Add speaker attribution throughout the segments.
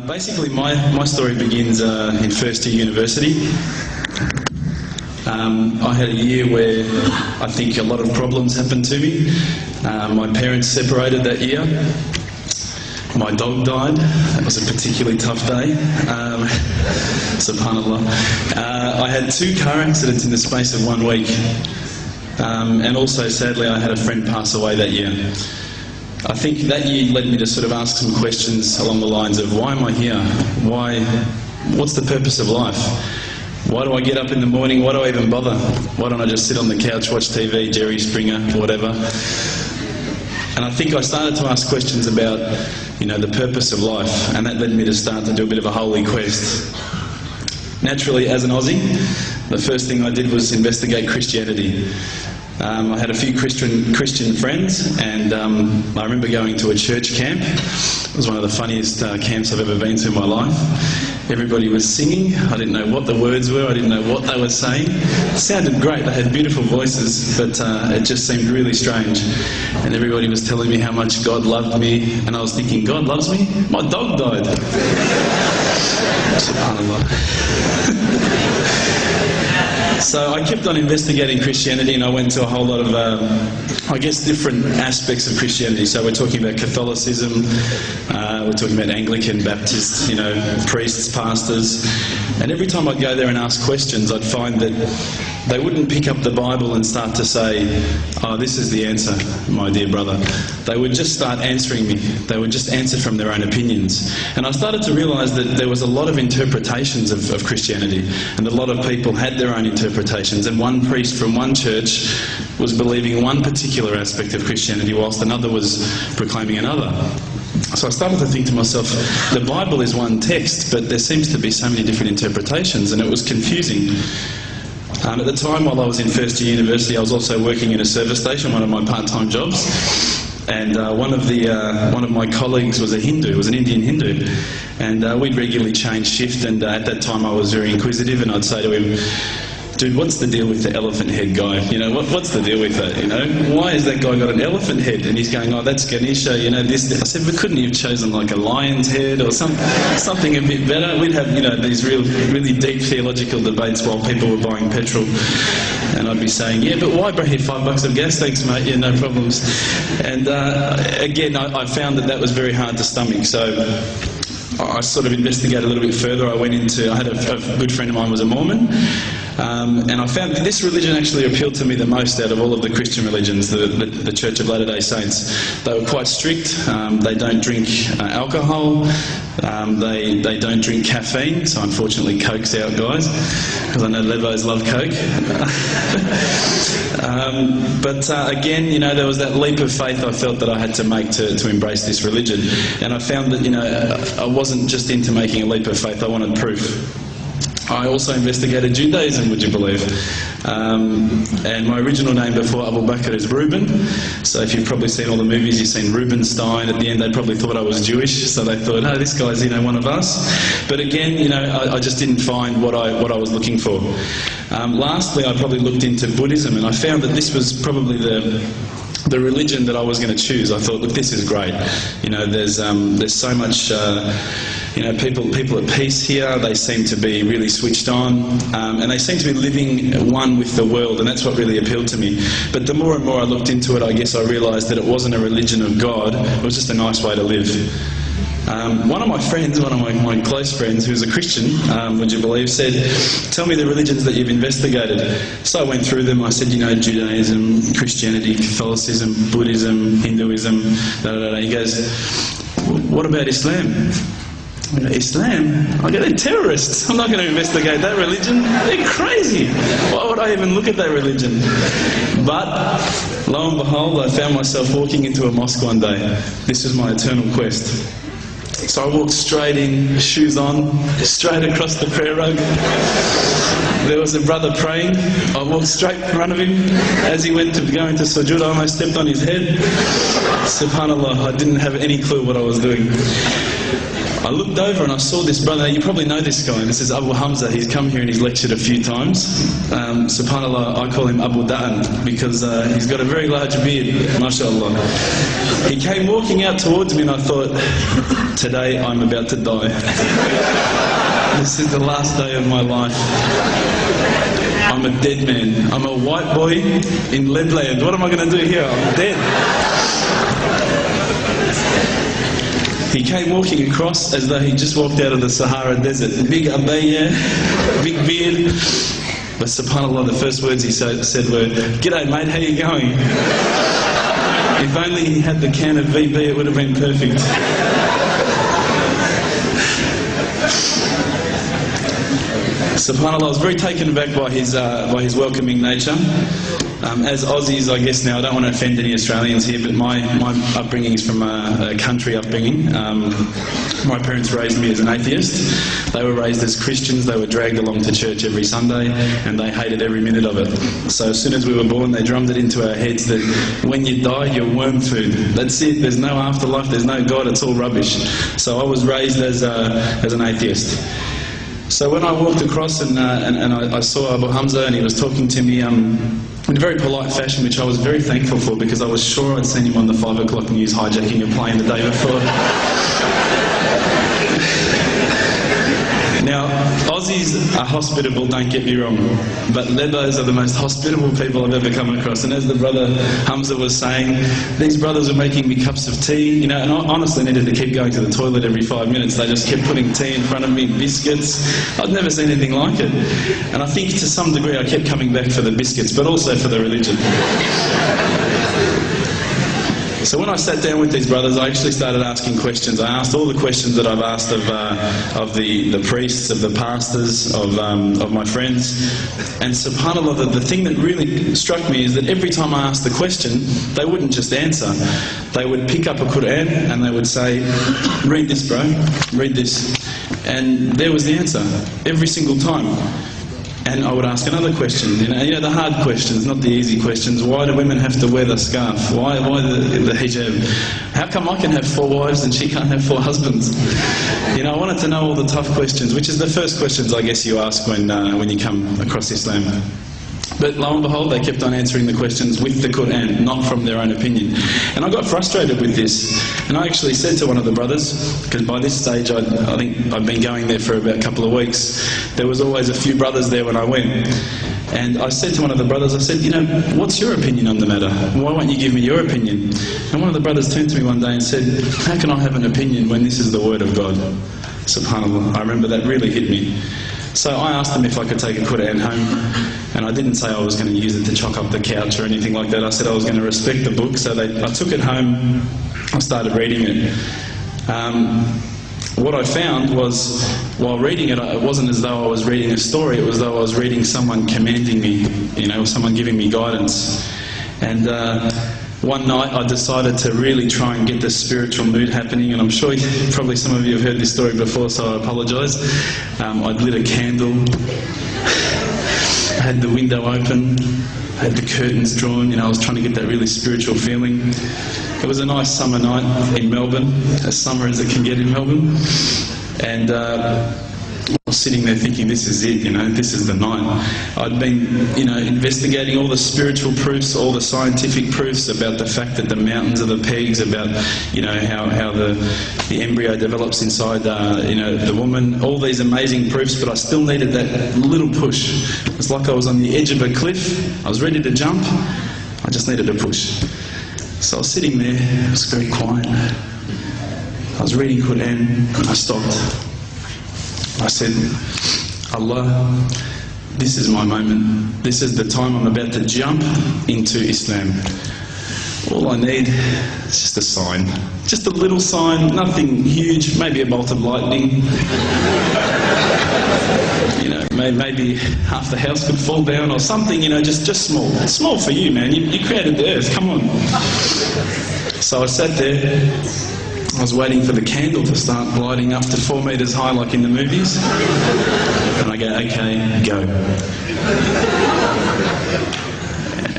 Speaker 1: Basically, my story begins in first year university. I had a year where I think a lot of problems happened to me. My parents separated that year. My dog died. That was a particularly tough day. Subhanallah. I had 2 car accidents in the space of 1 week. And also, sadly, I had a friend pass away that year. I think that year led me to sort of ask some questions along the lines of, why am I here? What's the purpose of life? Why do I get up in the morning? Why do I even bother? Why don't I just sit on the couch, watch TV, Jerry Springer, whatever? And I think I started to ask questions about, the purpose of life, and that led me to start to do a bit of a holy quest. Naturally, as an Aussie, the first thing I did was investigate Christianity. I had a few Christian friends, and I remember going to a church camp. It was one of the funniest camps I've ever been to in my life. Everybody was singing. I didn't know what the words were. I didn't know what they were saying. It sounded great. They had beautiful voices, but it just seemed really strange. And everybody was telling me how much God loved me, and I was thinking, God loves me? My dog died. So I kept on investigating Christianity, and I went to a whole lot of, different aspects of Christianity. So we're talking about Catholicism, we're talking about Anglican, Baptist, priests, pastors. And every time I'd go there and ask questions, I'd find that they wouldn't pick up the Bible and start to say, oh, this is the answer, my dear brother. They would just start answering me. They would just answer from their own opinions. And I started to realise that there was a lot of interpretations of Christianity, and a lot of people had their own interpretations, and one priest from one church was believing one particular aspect of Christianity whilst another was proclaiming another. So I started to think to myself, the Bible is one text, but there seems to be so many different interpretations, and it was confusing. At the time, while I was in first year university, I was also working in a service station, one of my part-time jobs. And one of my colleagues was a Hindu, was an Indian Hindu. And we'd regularly change shift, and at that time I was very inquisitive, and I'd say to him, dude, what's the deal with the elephant head guy? What's the deal with that? Why has that guy got an elephant head? And he's going, oh, that's Ganesha, this. I said, but couldn't you have chosen like a lion's head or something a bit better? We'd have, these really deep theological debates while people were buying petrol. And I'd be saying, yeah, but why bring here $5 of gas? Thanks, mate. Yeah, no problems. And again, I found that was very hard to stomach. So I sort of investigated a little bit further. I had a good friend of mine was a Mormon. And I found that this religion actually appealed to me the most out of all of the Christian religions, the Church of Latter-day Saints. They were quite strict. They don't drink alcohol. They don't drink caffeine. So unfortunately, Coke's out, guys, because I know Levos love Coke. But again, there was that leap of faith I felt that I had to make to embrace this religion. And I found that, I wasn't just into making a leap of faith. I wanted proof. I also investigated Judaism, would you believe? And my original name before Abu Bakr is Reuben. So if you've probably seen all the movies, you've seen Reubenstein. At the end, they probably thought I was Jewish, so they thought, oh, this guy's, one of us. But again, I just didn't find what I was looking for. Lastly, I probably looked into Buddhism, and I found that this was probably the religion that I was going to choose. I thought, look, this is great. There's so much, people at peace here. They seem to be really switched on, and they seem to be living one with the world, and that's what really appealed to me. But the more and more I looked into it, I guess I realised that it wasn't a religion of God. It was just a nice way to live. One of my friends, one of my close friends, who's a Christian, would you believe, said, tell me the religions that you've investigated. So I went through them. I said, Judaism, Christianity, Catholicism, Buddhism, Hinduism, He goes, what about Islam? I go, Islam? I go, they're terrorists. I'm not going to investigate that religion. They're crazy. Why would I even look at that religion? But lo and behold, I found myself walking into a mosque one day. This was my eternal quest. So I walked straight in, shoes on, straight across the prayer rug. There was a brother praying. I walked straight in front of him. As he went to go into sujood, I almost stepped on his head. Subhanallah, I didn't have any clue what I was doing. I looked over and I saw this brother. You probably know this guy. This is Abu Hamza. He's come here and he's lectured a few times. SubhanAllah, I call him Abu Da'an because he's got a very large beard, mashallah. He came walking out towards me and I thought, today I'm about to die. This is the last day of my life. I'm a dead man. I'm a white boy in Lebland. What am I going to do here? I'm dead. He came walking across as though he just walked out of the Sahara Desert. Big abaya, big beard. But subhanAllah, the first words he said were, "G'day mate, how you going?" If only he had the can of VB, it would have been perfect. SubhanAllah, I was very taken aback by his welcoming nature. As Aussies, I guess now, I don't want to offend any Australians here, but my upbringing is from a country upbringing. My parents raised me as an atheist. They were raised as Christians. They were dragged along to church every Sunday, and they hated every minute of it. So as soon as we were born, they drummed it into our heads that when you die, you're worm food. That's it. There's no afterlife. There's no God. It's all rubbish. So I was raised as an atheist. So when I walked across and I saw Abu Hamza and he was talking to me in a very polite fashion, which I was very thankful for because I was sure I'd seen him on the 5 o'clock news hijacking a plane the day before. Now, Aussies are hospitable, don't get me wrong, but Lebos are the most hospitable people I've ever come across. And as the brother Hamza was saying, these brothers were making me cups of tea, you know, and I honestly needed to keep going to the toilet every 5 minutes. They just kept putting tea in front of me, biscuits. I'd never seen anything like it. And I think to some degree I kept coming back for the biscuits, but also for the religion. So when I sat down with these brothers, I actually started asking questions. I asked all the questions that I've asked of the priests, of the pastors, of my friends. And subhanAllah, the thing that really struck me is that every time I asked the question, they wouldn't just answer. They would pick up a Quran and they would say, "Read this, bro, read this." And there was the answer, every single time. And I would ask another question, you know, the hard questions, not the easy questions. Why do women have to wear the scarf? Why the hijab? How come I can have 4 wives and she can't have 4 husbands? You know, I wanted to know all the tough questions, which is the first questions I guess you ask when you come across Islam. But lo and behold, they kept on answering the questions with the Quran, not from their own opinion. And I got frustrated with this. And I actually said to one of the brothers, because by this stage I think I'd been going there for about a couple of weeks, there was always a few brothers there when I went. And I said to one of the brothers, I said, you know, what's your opinion on the matter? Why won't you give me your opinion? And one of the brothers turned to me one day and said, how can I have an opinion when this is the word of God? SubhanAllah, I remember that really hit me. So I asked them if I could take a Quran home, and I didn't say I was going to use it to chalk up the couch or anything like that. I said I was going to respect the book, so I took it home, I started reading it. What I found was, while reading it, it wasn't as though I was reading a story, it was as though I was reading someone commanding me, you know, someone giving me guidance. And one night I decided to really try and get the spiritual mood happening, and I'm sure probably some of you have heard this story before, so I apologise. I'd lit a candle, I had the window open, I had the curtains drawn, you know, I was trying to get that really spiritual feeling. It was a nice summer night in Melbourne, as summer as it can get in Melbourne, and I was sitting there thinking, this is it, you know, this is the night. I'd been, you know, investigating all the spiritual proofs, all the scientific proofs about the fact that the mountains are the pegs, about, you know, how the embryo develops inside, you know, the woman, all these amazing proofs, but I still needed that little push. It's like I was on the edge of a cliff, I was ready to jump, I just needed a push. So I was sitting there, it was very quiet. I was reading Quran, and I stopped. I said, Allah, this is my moment. This is the time I'm about to jump into Islam. All I need is just a sign. Just a little sign, nothing huge, maybe a bolt of lightning. You know, maybe half the house could fall down or something, you know, just small. It's small for you, man. You created the earth, come on. So I sat there. I was waiting for the candle to start lighting up to 4 metres high like in the movies. And I go, okay, go.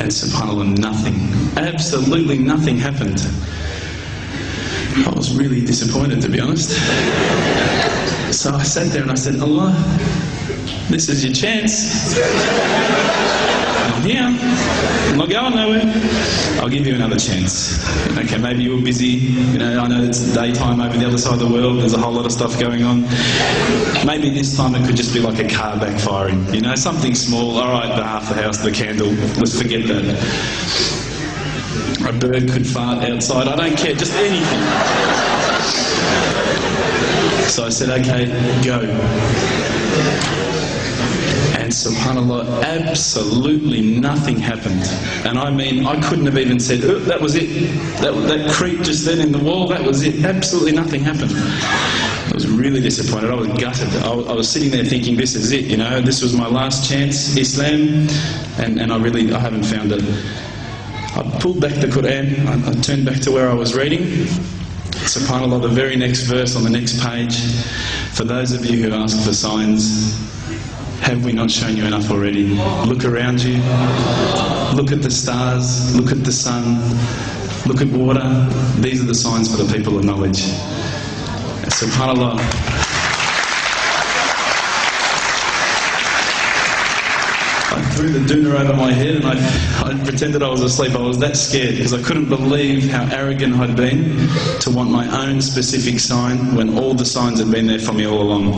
Speaker 1: And subhanAllah, nothing. Absolutely nothing happened. I was really disappointed, to be honest. So I sat there and I said, Allah, this is your chance. I'm here. I'm not going nowhere. I'll give you another chance. Okay, maybe you were busy. You know, I know it's daytime over the other side of the world. There's a whole lot of stuff going on. Maybe this time it could just be like a car backfiring. You know, something small. All right, the half the house, the candle. Let's forget that. A bird could fart outside. I don't care. Just anything. So I said, okay, go. And subhanAllah, absolutely nothing happened. And I mean, I couldn't have even said, oh, that was it. That creep just then in the wall, that was it. Absolutely nothing happened. I was really disappointed. I was gutted. I was sitting there thinking, this is it, you know, this was my last chance, Islam, and I haven't found it. I pulled back the Quran, I turned back to where I was reading. SubhanAllah, the very next verse on the next page, for those of you who ask for signs, have we not shown you enough already? Look around you, look at the stars, look at the sun, look at water. These are the signs for the people of knowledge. SubhanAllah. I threw the doona over my head and I pretended I was asleep. I was that scared because I couldn't believe how arrogant I'd been to want my own specific sign when all the signs had been there for me all along.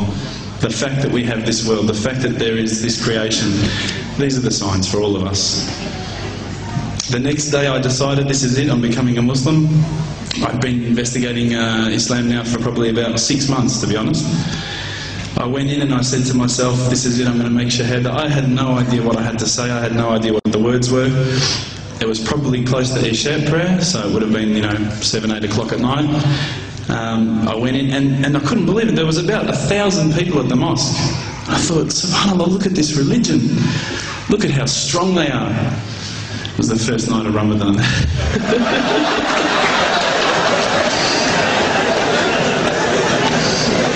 Speaker 1: The fact that we have this world, the fact that there is this creation, these are the signs for all of us. The next day I decided this is it, I'm becoming a Muslim. I've been investigating Islam now for probably about 6 months, to be honest. I went in and I said to myself, this is it, I'm going to make shahada. I had no idea what I had to say, I had no idea what the words were. It was probably close to Isha prayer, so it would have been, 7, 8 o'clock at night. I went in and I couldn't believe it, there was about 1,000 people at the mosque. I thought, subhanAllah, look at this religion. Look at how strong they are. It was the first night of Ramadan.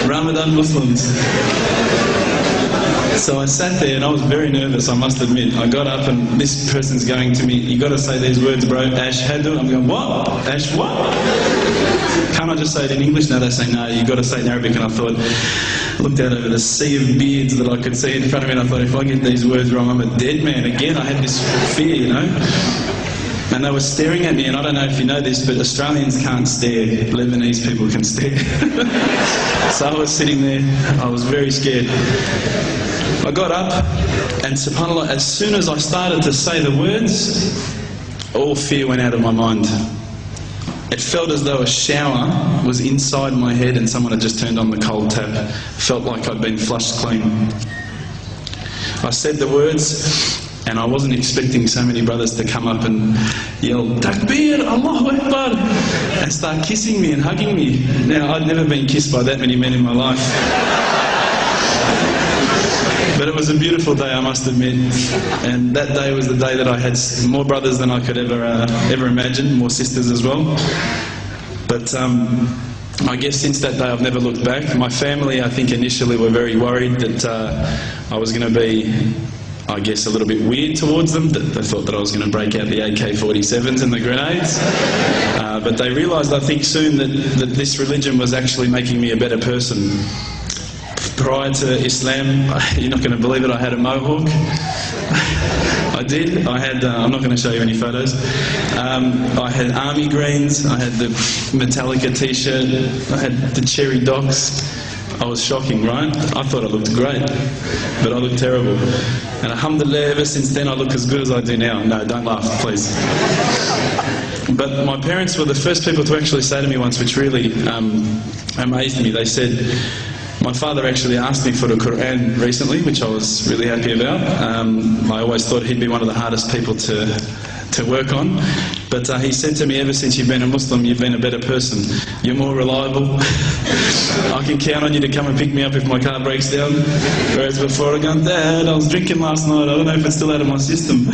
Speaker 1: Ramadan Muslims. So I sat there and I was very nervous, I must admit. I got up and this person's going to me, you got to say these words, bro, Ashhadu. I'm going, what? Ash what? Can't I just say it in English? No, they say, no, you got to say it in Arabic. And I thought, I looked out over the sea of beards that I could see in front of me and I thought, if I get these words wrong, I'm a dead man again. I had this fear, And they were staring at me, and I don't know if you know this, but Australians can't stare. Lebanese people can stare. So I was sitting there, I was very scared. I got up, and subhanAllah, as soon as I started to say the words, all fear went out of my mind. It felt as though a shower was inside my head and someone had just turned on the cold tap. Felt like I'd been flushed clean. I said the words, and I wasn't expecting so many brothers to come up and yell, Takbir, Allahu Akbar, and start kissing me and hugging me. Now, I'd never been kissed by that many men in my life. But it was a beautiful day, I must admit. And that day was the day that I had more brothers than I could ever imagine, more sisters as well. But I guess since that day I've never looked back. My family, I think, initially were very worried that I was going to be, I guess, a little bit weird towards them. That they thought that I was going to break out the AK-47s and the grenades. But they realised, I think, soon that this religion was actually making me a better person. Prior to Islam, you're not going to believe it, I had a mohawk. I did. I had, I'm not going to show you any photos. I had army greens, I had the Metallica t-shirt, I had the cherry docks. I was shocking, right? I thought I looked great, but I looked terrible. And alhamdulillah, ever since then I look as good as I do now. No, don't laugh, please. But my parents were the first people to actually say to me once, which really amazed me. They said, my father actually asked me for the Quran recently, which I was really happy about. I always thought he'd be one of the hardest people to work on. But he said to me, ever since you've been a Muslim, you've been a better person. You're more reliable. I can count on you to come and pick me up if my car breaks down. Whereas before I go, Dad, I was drinking last night. I don't know if it's still out of my system.